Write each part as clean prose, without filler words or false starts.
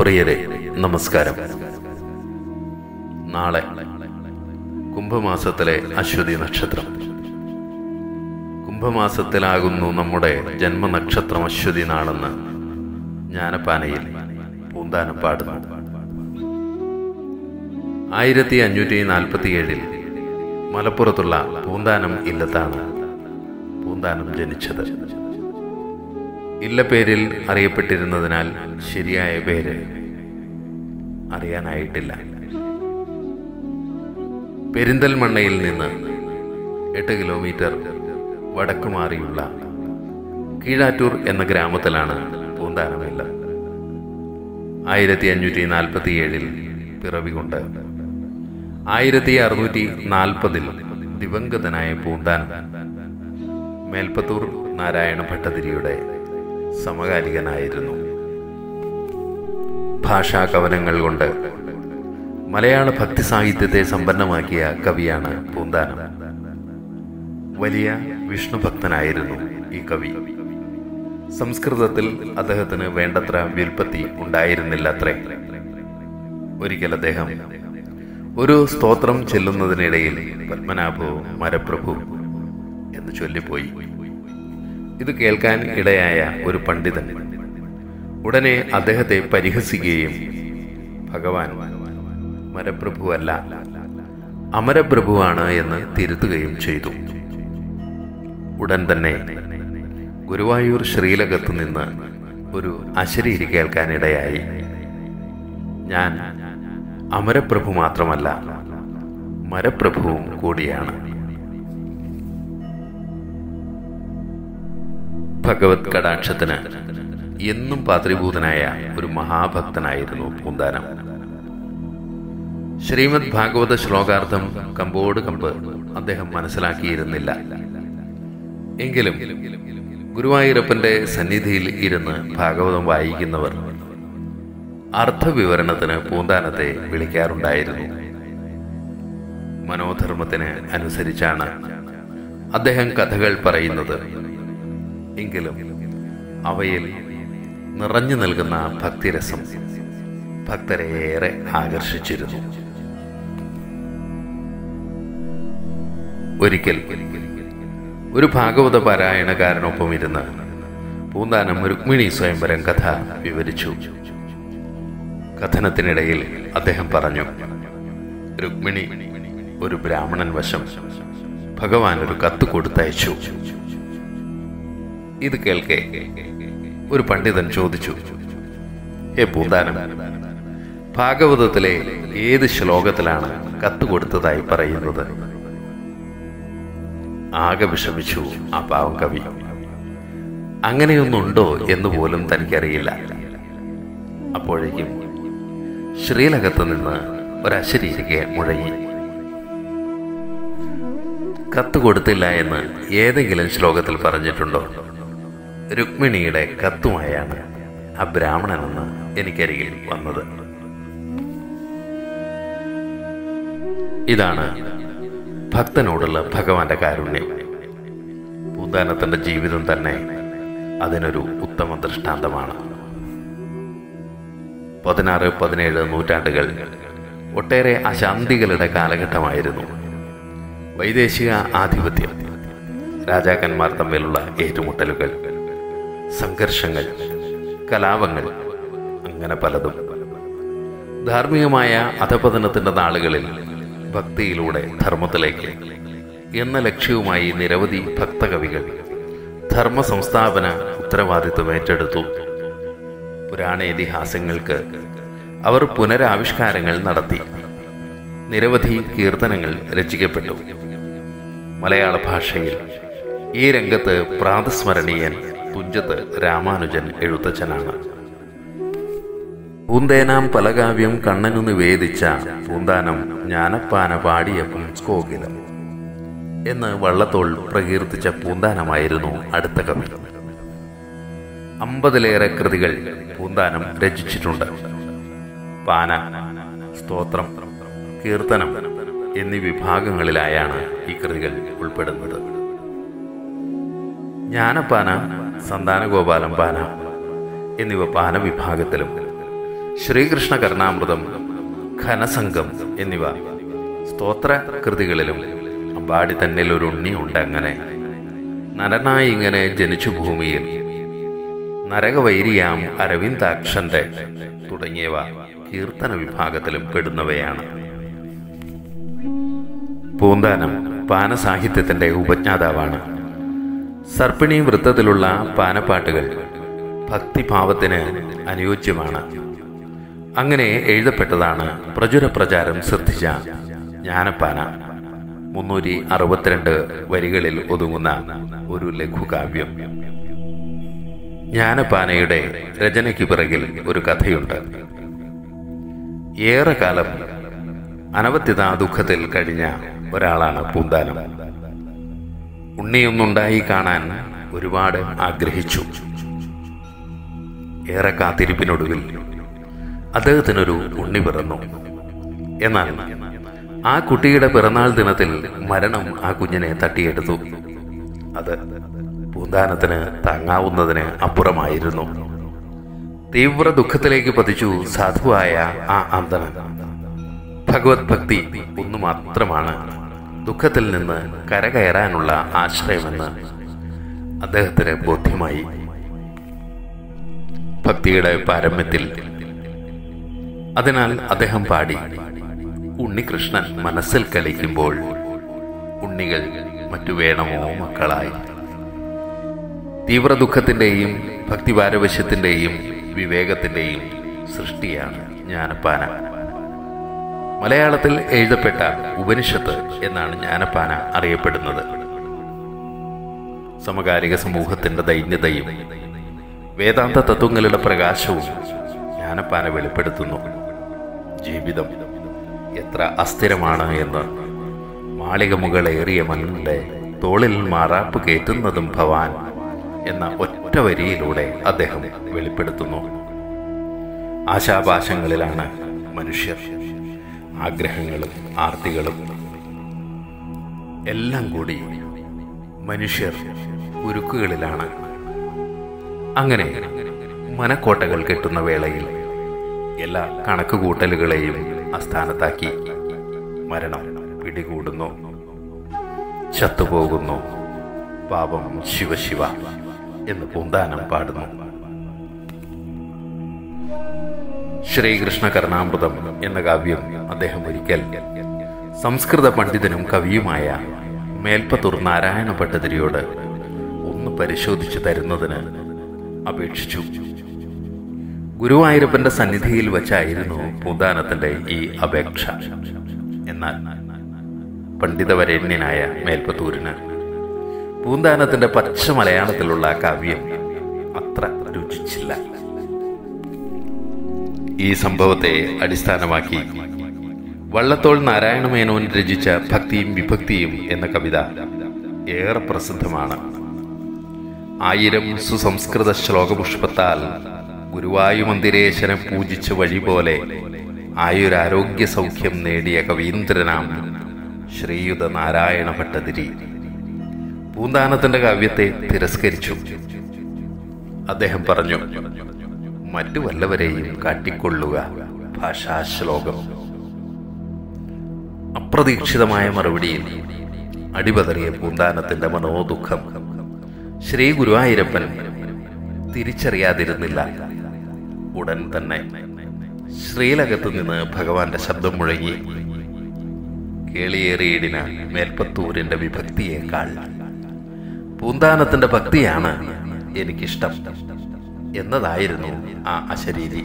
പ്രിയരെ, നമസ്കാരം. നാളെ കുംഭമാസത്തിലെ അശ്വതി നക്ഷത്രം. കുംഭമാസത്തിലാകുന്നു നമ്മുടെ ജന്മനക്ഷത്രം അശ്വതി നാളെന്ന് ജ്ഞാനപ്പാനയിൽ പൂന്താനം പാടുന്നു. 1547 മലപ്പുറത്തുള്ള പൂന്താനം ഇല്ലത്താണ് പൂന്താനം ജനിച്ചത്. ഇല്ലപ്പേരിൽ അറിയപ്പെട്ടിരുന്നതിനാൽ ശരിയായ പേര് അറിയാനായിട്ടില്ല. പെരിന്തൽമണ്ണയിൽ നിന്ന് 8 കിലോമീറ്റർ വടക്കുമാറിയുള്ള കീഴാറ്റൂർ എന്ന ഗ്രാമത്തിലാണ് പൂന്താനമില്ല. 1547 പിറവികൊണ്ട് 1640 ദിവംഗതനായ പൂന്താനം മേൽപ്പത്തൂർ നാരായണ ഭട്ടതിരിയുടെ സമകാലികനായിരുന്നു. ഭാഷാ കവനങ്ങൾ കൊണ്ട് മലയാള ഭക്തി സാഹിത്യത്തെ സമ്പന്നമാക്കിയ കവിയാണ് പൂന്താനം. വലിയ വിഷ്ണുഭക്തനായിരുന്നു ഈ കവി. സംസ്കൃതത്തിൽ അദ്ദേഹത്തിന് വേണ്ടത്ര വ്യുൽപ്പത്തി ഉണ്ടായിരുന്നില്ലത്രേ. ഒരിക്കൽ അദ്ദേഹം ഒരു സ്തോത്രം ചെല്ലുന്നതിനിടയിൽ പത്മനാഭോ മരപ്രഭു എന്ന് ചൊല്ലിപ്പോയി. ഇത് കേൾക്കാൻ ഇടയായ ഒരു പണ്ഡിതൻ ഉടനെ അദ്ദേഹത്തെ പരിഹസിക്കുകയും ഭഗവാൻ മരപ്രഭുവല്ല അമരപ്രഭുവാണ് എന്ന് തിരുത്തുകയും ചെയ്തു. ഉടൻ തന്നെ ഗുരുവായൂർ ശ്രീലകത്തു നിന്ന് ഒരു അശരീരി കേൾക്കാനിടയായി. ഞാൻ അമരപ്രഭു മാത്രമല്ല, മരപ്രഭുവും കൂടിയാണ്. ഭഗവത് കടാക്ഷത്തിന് എന്നും പാത്രീഭൂതനായ ഒരു മഹാഭക്തനായിരുന്നു പൂന്താനം. ശ്രീമദ് ഭാഗവത ശ്ലോകാർത്ഥം കമ്പോട് കമ്പ് അദ്ദേഹം മനസ്സിലാക്കിയിരുന്നില്ല. എങ്കിലും ഗുരുവായൂരപ്പന്റെ സന്നിധിയിൽ ഇരുന്ന് ഭാഗവതം വായിക്കുന്നവർ അർത്ഥവിവരണത്തിന് പൂന്താനത്തെ വിളിക്കാറുണ്ടായിരുന്നു. മനോധർമ്മത്തിന് അനുസരിച്ചാണ് അദ്ദേഹം കഥകൾ പറയുന്നത്. എങ്കിലും അവയിൽ നിറഞ്ഞു നൽകുന്ന ഭക്തിരസം ഭക്തരെ ഏറെ ആകർഷിച്ചിരുന്നു. ഒരിക്കൽ ഒരു ഭാഗവത പാരായണക്കാരനൊപ്പം ഇരുന്ന് പൂന്താനം രുക്മിണി സ്വയംവരം കഥ വിവരിച്ചു. കഥനത്തിനിടയിൽ അദ്ദേഹം പറഞ്ഞു, രുക്മിണി ഒരു ബ്രാഹ്മണൻ വശം ഭഗവാൻ ഒരു കത്ത് കൊടുത്തയച്ചു. ഇത് കേൾക്കെ ഒരു പണ്ഡിതൻ ചോദിച്ചു, പൂന്താനം, ഭാഗവതത്തിലെ ഏത് ശ്ലോകത്തിലാണ് കത്ത് കൊടുത്തതായി പറയുന്നത്? ആകെ വിഷമിച്ചു ആ പാവം കവി. അങ്ങനെയൊന്നുണ്ടോ എന്ന് പോലും തനിക്കറിയില്ല. അപ്പോഴേക്കും ശ്രീലകത്ത് നിന്ന് ഒരശരീരിക്ക് മുഴങ്ങി. കത്ത് കൊടുത്തില്ല എന്ന് ഏതെങ്കിലും ശ്ലോകത്തിൽ പറഞ്ഞിട്ടുണ്ടോ? രുക്മിണിയുടെ കത്തുമായാണ് ആ ബ്രാഹ്മണനെന്ന് എനിക്കരികിൽ വന്നത്. ഇതാണ് ഭക്തനോടുള്ള ഭഗവാന്റെ കാരുണ്യം. പൂന്താനത്തിന്റെ ജീവിതം തന്നെ അതിനൊരു ഉത്തമ ദൃഷ്ടാന്തമാണ്. 16-17 നൂറ്റാണ്ടുകൾ ഒട്ടേറെ അശാന്തികളുടെ കാലഘട്ടമായിരുന്നു. വൈദേശിക ആധിപത്യം, രാജാക്കന്മാർ തമ്മിലുള്ള ഏറ്റുമുട്ടലുകൾ, സംഘർഷങ്ങൾ, കലാപങ്ങൾ, അങ്ങനെ പലതും. ധാർമ്മികമായ അധപതനത്തിന്റെ നാളുകളിൽ ഭക്തിയിലൂടെ ധർമ്മത്തിലേക്ക് എന്ന ലക്ഷ്യവുമായി നിരവധി ഭക്തകവികൾ ധർമ്മ സംസ്ഥാപന ഉത്തരവാദിത്വം ഏറ്റെടുത്തു. പുരാണ ഇതിഹാസങ്ങൾക്ക് അവർ പുനരാവിഷ്കാരങ്ങൾ നടത്തി. നിരവധി കീർത്തനങ്ങൾ രചിക്കപ്പെട്ടു. മലയാള ഭാഷയിൽ ഈ രംഗത്ത് പ്രാതസ്മരണീയൻ തുഞ്ചത്ത് രാമാനുജൻ എഴുത്തച്ഛനാണ്. പൂന്തേനാം പലകാവ്യം കണ്ണനു നിവേദിച്ച പൂന്താനം ജ്ഞാനപ്പാന പാടിയ പുംസ്കോകിലം എന്ന് വള്ളത്തോൾ പ്രകീർത്തിച്ച പൂന്താനമായിരുന്നു അടുത്ത കവി. 50-ലേറെ കൃതികൾ പൂന്താനം രചിച്ചിട്ടുണ്ട്. പാന, സ്തോത്രം, കീർത്തനം എന്നീ വിഭാഗങ്ങളിലായാണ് ഈ കൃതികൾ ഉൾപ്പെടുന്നത്. ജ്ഞാനപ്പാന, സന്താനഗോപാലം പാന എന്നിവ പാന വിഭാഗത്തിലും, ശ്രീകൃഷ്ണ കർണാമൃതം, ഘനസംഘം എന്നിവ സ്തോത്ര കൃതികളിലും അമ്പാടി തന്നിൽ ഒരു ഉണ്ണി ഉണ്ട് അങ്ങനെ നരനായി ഇങ്ങനെ ജനിച്ചു ഭൂമിയിൽ, നരകവൈരിയാം അരവിന്ദാക്ഷന്റെ തുടങ്ങിയവ കീർത്തന വിഭാഗത്തിലും പെടുന്നവയാണ്. പൂന്താനം പാനസാഹിത്യത്തിന്റെ ഉപജ്ഞാതാവാണ്. സർപ്പിണി വൃത്തത്തിലുള്ള പാനപ്പാട്ടുകൾ ഭക്തിഭാവത്തിന് അനുയോജ്യമാണ്. അങ്ങനെ എഴുതപ്പെട്ടതാണ് പ്രചുര പ്രചാരം ശ്രദ്ധിച്ച ജ്ഞാനപ്പാന. 362 വരികളിൽ ഒതുങ്ങുന്ന ഒരു ലഘുകാവ്യം. ജ്ഞാനപ്പാനയുടെ രചനയ്ക്ക് പിറകിൽ ഒരു കഥയുണ്ട്. ഏറെക്കാലം അനവത്യത ദുഃഖത്തിൽ കഴിഞ്ഞ ഒരാളാണ് പൂന്താനം. ഉണ്ണിയൊന്നുണ്ടായി കാണാൻ ഒരുപാട് ആഗ്രഹിച്ചു. ഏറെ കാത്തിരിപ്പിനൊടുവിൽ അദ്ദേഹത്തിനൊരു ഉണ്ണി പിറന്നു. എന്നാൽ ആ കുട്ടിയുടെ പിറന്നാൾ ദിനത്തിൽ മരണം ആ കുഞ്ഞിനെ തട്ടിയെടുത്തു. അത് പൂന്താനത്തിന് താങ്ങാവുന്നതിന് അപ്പുറമായിരുന്നു. തീവ്ര ദുഃഖത്തിലേക്ക് പതിച്ചു സാധുവായ ആ അന്തണൻ. ഭഗവത് ഭക്തി ഒന്നു മാത്രമാണ് ദുഃഖത്തിൽ നിന്ന് കരകയറാനുള്ള ആശ്രയമെന്ന് അദ്ദേഹത്തിന് ബോധ്യമായി. ഭക്തിയുടെ പാരമ്യത്തിൽ അതിനാൽ അദ്ദേഹം പാടി, ഉണ്ണികൃഷ്ണൻ മനസ്സിൽ കളിക്കുമ്പോൾ ഉണ്ണികൾ മറ്റു വേണമോ മക്കളായി. തീവ്ര ദുഃഖത്തിന്റെയും ഭക്തിപാരവശ്യത്തിന്റെയും വിവേകത്തിന്റെയും സൃഷ്ടിയാണ് ജ്ഞാനപ്പാന. മലയാളത്തിൽ എഴുതപ്പെട്ട ഉപനിഷത്ത് എന്നാണ് ജ്ഞാനപ്പാന അറിയപ്പെടുന്നത്. സമകാലിക സമൂഹത്തിന്റെ ദൈന്യതയും വേദാന്ത തത്വങ്ങളുടെ പ്രകാശവും ജ്ഞാനപ്പാന വെളിപ്പെടുത്തുന്നു. ജീവിതം എത്ര അസ്ഥിരമാണ് എന്ന് മാളിക മുകളേറിയ മണ്ണിന്റെ തോളിൽ മാറാപ്പ് കയറ്റുന്നതും ഭവാൻ എന്ന ഒറ്റ വരിയിലൂടെ അദ്ദേഹം വെളിപ്പെടുത്തുന്നു. ആശാപാശങ്ങളിലാണ് മനുഷ്യർ. ആഗ്രഹങ്ങളും ആർത്തികളും എല്ലാം കൂടി മനുഷ്യർ ഉരുക്കുകളിലാണ്. അങ്ങനെ മനക്കോട്ടകൾ കെട്ടുന്ന വേളയിൽ എല്ലാ കണക്കുകൂട്ടലുകളെയും അസ്ഥാനത്താക്കി മരണം പിടികൂടുന്നു. ചത്തുപോകുന്നു. പാപം ശിവശിവ എന്ന് പൂന്താനം പാടുന്നു. ശ്രീകൃഷ്ണ കർണാമൃതം എന്ന കാവ്യം അദ്ദേഹം ഒരിക്കൽ സംസ്കൃത പണ്ഡിതനും കവിയുമായ മേൽപ്പത്തൂർ നാരായണ ഭട്ടതിരിയോട് ഒന്ന് പരിശോധിച്ചു തരുന്നതിന് അപേക്ഷിച്ചു. ഗുരുവായൂരപ്പന്റെ സന്നിധിയിൽ വച്ചായിരുന്നു പൂന്താനത്തിന്റെ ഈ അപേക്ഷ. എന്നാൽ പണ്ഡിതവരേണ്യനായ മേൽപ്പത്തൂരിന് പൂന്താനത്തിന്റെ പച്ച മലയാളത്തിലുള്ള കാവ്യം അത്ര രുചിച്ചില്ല. ഈ സംഭവത്തെ അടിസ്ഥാനമാക്കി വള്ളത്തോൾ നാരായണമേനോൻ രചിച്ച ഭക്തിയും വിഭക്തിയും എന്ന കവിത ഏറെ പ്രസിദ്ധമാണ്. 1000 സുസംസ്കൃത ശ്ലോകപുഷ്പത്താൽ ഗുരുവായൂമന്ദിരേശനെ പൂജിച്ച വഴി പോലെ ആയുരാരോഗ്യ സൗഖ്യം നേടിയ കവീന്ദ്രനാം ശ്രീയുത നാരായണ ഭട്ടതിരി പൂന്താനത്തിന്റെ കാവ്യത്തെ തിരസ്കരിച്ചു. അദ്ദേഹം പറഞ്ഞു, മറ്റു വല്ലവരെയും കാട്ടിക്കൊള്ളുക ഭാഷാശ്ലോകം. അപ്രതീക്ഷിതമായ മറുപടിയിൽ അടിപതറിയ പൂന്താനത്തിന്റെ മനോദുഃഖം ശ്രീ ഗുരുവായൂരപ്പൻ തിരിച്ചറിയാതിരുന്നില്ല. ഉടൻ തന്നെ ശ്രീലകത്തു നിന്ന് ഭഗവാന്റെ ശബ്ദം മുഴങ്ങി, കേളിയേറിയിടിന മേൽപ്പത്തൂരിന്റെ വിഭക്തിയേക്കാൾ പൂന്താനത്തിന്റെ ഭക്തിയാണ് എനിക്കിഷ്ടം എന്നതായിരുന്നു ആ അശരീരി.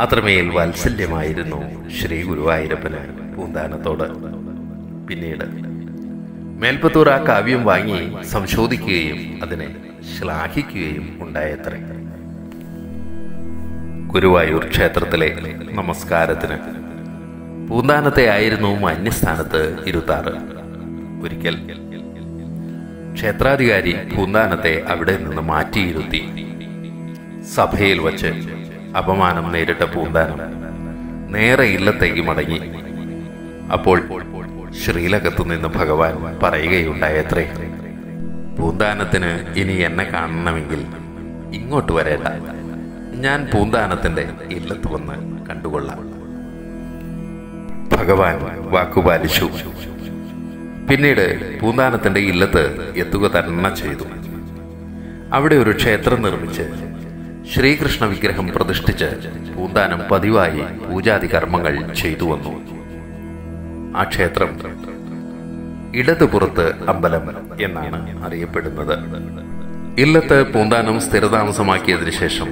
അത്രമേൽ വാത്സല്യമായിരുന്നു ശ്രീ ഗുരുവായൂരപ്പന് പൂന്താനത്തോട്. പിന്നീട് മേൽപ്പത്തൂർ ആ കാവ്യം വാങ്ങി സംശോധിക്കുകയും അതിനെ ശ്ലാഘിക്കുകയും ഉണ്ടായത്രേ. ഗുരുവായൂർ ക്ഷേത്രത്തിലെ നമസ്കാരത്തിന് പൂന്താനത്തെ ആയിരുന്നു മാന്യസ്ഥാനത്ത് ഇരുത്താറ്. ഒരിക്കൽ ക്ഷേത്രാധികാരി പൂന്താനത്തെ അവിടെ നിന്ന് മാറ്റിയിരുത്തി. സഭയിൽ വച്ച് അപമാനം നേരിട്ട പൂന്താനം നേരെ ഇല്ലത്തേക്ക് മടങ്ങി. അപ്പോൾ ശ്രീലകത്തു നിന്ന് ഭഗവാൻ പറയുകയുണ്ടായത്രേ, പൂന്താനത്തിന് ഇനി എന്നെ കാണണമെങ്കിൽ ഇങ്ങോട്ട് വരേണ്ട, ഞാൻ പൂന്താനത്തിന്റെ ഇല്ലത്ത് വന്ന് കണ്ടുകൊള്ളാം. ഭഗവാൻ വാക്കുപാലിച്ചു. പിന്നീട് പൂന്താനത്തിന്റെ ഇല്ലത്ത് എത്തുക തന്നെ ചെയ്തു. അവിടെ ഒരു ക്ഷേത്രം നിർമ്മിച്ച് ശ്രീകൃഷ്ണ വിഗ്രഹം പ്രതിഷ്ഠിച്ച് പൂന്താനം പതിവായി പൂജാതി കർമ്മങ്ങൾ ചെയ്തു വന്നു. ആ ക്ഷേത്രം ഇടതുപുറത്ത് അമ്പലം എന്നാണ് അറിയപ്പെടുന്നത്. ഇല്ലത്ത് പൂന്താനം സ്ഥിരതാമസമാക്കിയതിനു ശേഷം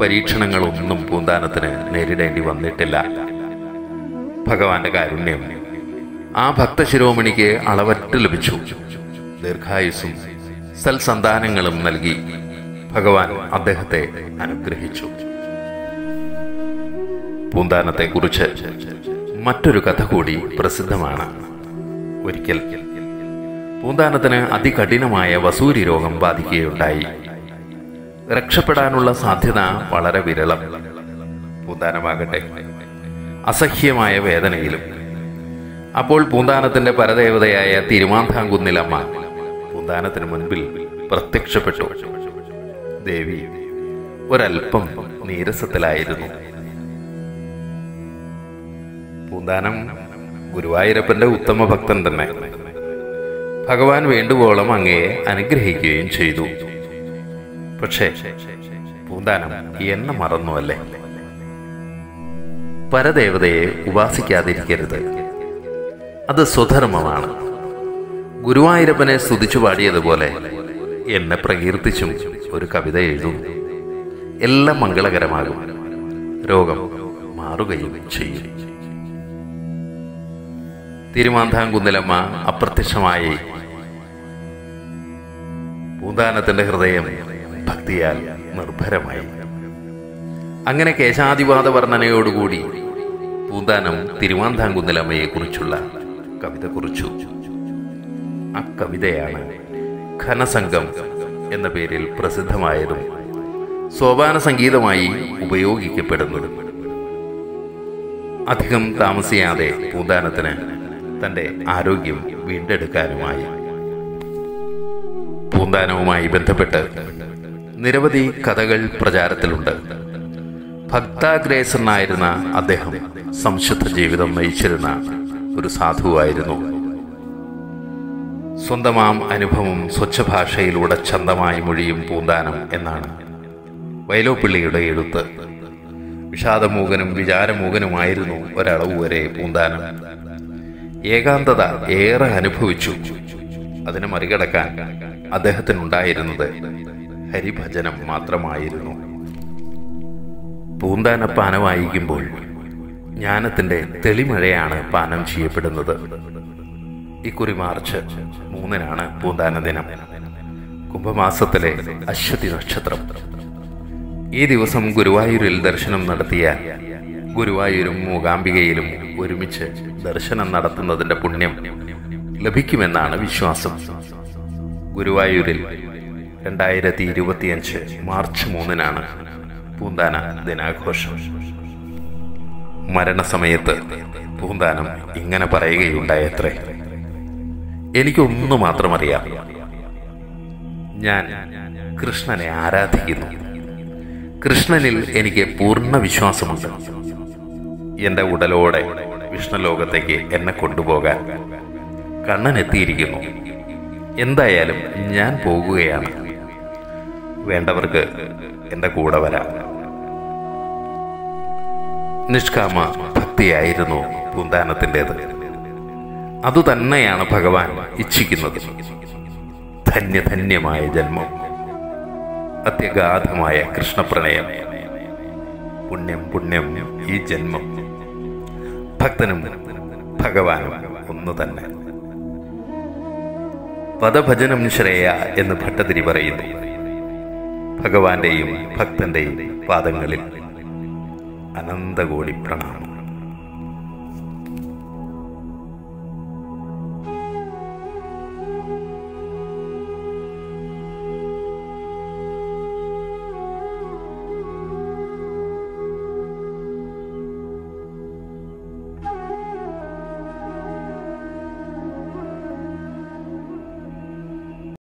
പരീക്ഷണങ്ങളൊന്നും പൂന്താനത്തിന് നേരിടേണ്ടി വന്നിട്ടില്ല. ഭഗവാന്റെ കാരുണ്യം ആ ഭക്തശിരോമണിക്ക് അളവറ്റ് ലഭിച്ചു. ദീർഘായുസ്സും സൽസന്താനങ്ങളും നൽകി ഭഗവാൻ അദ്ദേഹത്തെ അനുഗ്രഹിച്ചു. പൂന്താനത്തെക്കുറിച്ച് മറ്റൊരു കഥ കൂടി പ്രസിദ്ധമാണ്. ഒരിക്കൽ പൂന്താനത്തിന് അതികഠിനമായ വസൂരി രോഗം ബാധിക്കുകയുണ്ടായി. രക്ഷപ്പെടാനുള്ള സാധ്യത വളരെ വിരളം. പൂന്താനമാകട്ടെ അസഹ്യമായ വേദനയിലും. അപ്പോൾ പൂന്താനത്തിന്റെ പരദേവതയായ തിരുമാന്താംകുന്നിലമ്മ പൂന്താനത്തിന് മുൻപിൽ പ്രത്യക്ഷപ്പെട്ടു. ദേവി ഒരൽപ്പം നീരസത്തിലായിരുന്നു. പൂന്താനം ഗുരുവായൂരപ്പന്റെ ഉത്തമ ഭക്തൻ തന്നെ. ഭഗവാൻ വേണ്ടുവോളം അങ്ങയെ അനുഗ്രഹിക്കുകയും ചെയ്തു. പക്ഷേ പൂന്താനം എന്നെ മറന്നുവല്ലേ? പരദേവതയെ ഉപാസിക്കാതിരിക്കരുത്. അത് സ്വധർമ്മമാണ്. ഗുരുവായൂരപ്പനെ സ്തുതിച്ചു പാടിയതുപോലെ എന്നെ പ്രകീർത്തിച്ചും ഒരു കവിത എഴുതും. എല്ലാം മംഗളകരമാകും. രോഗം മാറുകയും ചെയ്യും. തിരുമാന്താംകുന്നിലമ്മ അപ്രത്യക്ഷമായി. പൂന്താനത്തിന്റെ ഹൃദയം ഭക്തിയാൽ നിർഭരമായി. അങ്ങനെ കേശാദിപാത വർണ്ണനയോടുകൂടി പൂന്താനം തിരുമാന്താംകുന്നിലമ്മയെ കുറിച്ചുള്ള കവിത കുറിച്ചു. ആ കവിതയാണ് ഘനസംഗം എന്ന പേരിൽ പ്രസിദ്ധമായതും സോപാന സംഗീതമായി ഉപയോഗിക്കപ്പെടുന്നതും. അധികം താമസിയാതെ പൂന്താനത്തിന് തന്റെ ആരോഗ്യം വീണ്ടെടുക്കാനുമായി. പൂന്താനവുമായി ബന്ധപ്പെട്ട് നിരവധി കഥകൾ പ്രചാരത്തിലുണ്ട്. ഭക്താഗ്രേസനായിരുന്ന അദ്ദേഹം സംശുദ്ധ ജീവിതം നയിച്ചിരുന്ന ഒരു സാധുവായിരുന്നു. സ്വന്തമാം അനുഭവം സ്വച്ഛഭാഷയിലൂടെ ചന്തമായി മൊഴിയും പൂന്താനം എന്നാണ് വൈലോപ്പിള്ളിയുടെ എഴുത്ത്. വിഷാദമൂകനും വിചാരമൂകനുമായിരുന്നു ഒരളവ് വരെ പൂന്താനം. ഏകാന്തത ഏറെ അനുഭവിച്ചു. അതിനെ മറികടക്കാൻ അദ്ദേഹത്തിനുണ്ടായിരുന്നത് ഹരിഭജനം മാത്രമായിരുന്നു. പൂന്താനപ്പാന വായിക്കുമ്പോൾ ജ്ഞാനത്തിന്റെ തെളിമഴയാണ് പാനം ചെയ്യപ്പെടുന്നത്. ഇക്കുറി മാർച്ച് 3 പൂന്താന ദിനം. കുംഭമാസത്തിലെ അശ്വതി നക്ഷത്രം. ഈ ദിവസം ഗുരുവായൂരിൽ ദർശനം നടത്തിയാൽ ഗുരുവായൂരും മൂകാംബികയിലും ഒരുമിച്ച് ദർശനം നടത്തുന്നതിന്റെ പുണ്യം ലഭിക്കുമെന്നാണ് വിശ്വാസം. ഗുരുവായൂരിൽ 2025 മാർച്ച് 3 പൂന്താന ദിനാഘോഷം. മരണസമയത്ത് പൂന്താനം ഇങ്ങനെ പറയുകയുണ്ടായത്രേ: എനിക്കൊന്നു മാത്രമറിയാം, ഞാൻ കൃഷ്ണനെ ആരാധിക്കുന്നു. കൃഷ്ണനിൽ എനിക്ക് പൂർണ്ണ വിശ്വാസമുണ്ട്. എന്റെ ഉടലോടെ വിഷ്ണുലോകത്തേക്ക് എന്നെ കൊണ്ടുപോകാൻ കണ്ണൻ എത്തിയിരിക്കുന്നു. എന്തായാലും ഞാൻ പോകുകയാണ്. വേണ്ടവർക്ക് എന്റെ കൂടെ വരാം. നിഷ്കാമ ഭക്തിയായിരുന്നു പൂന്താനത്തിൻ്റെത്. അതുതന്നെയാണ് ഭഗവാൻ ഇച്ഛിക്കുന്നത്. ധന്യധന്യമായ ജന്മം, അത്യഗാധമായ കൃഷ്ണപ്രണയം. പുണ്യം പുണ്യം ഈ ജന്മം. ഭക്തനും ഭഗവാനും ഒന്നു തന്നെ. പദഭജനം ശ്രേയ എന്ന് ഭട്ടതിരി പറയുന്നു. ഭഗവാന്റെയും ഭക്തന്റെയും പാദങ്ങളിൽ അനന്തകോടി പ്രണാമം.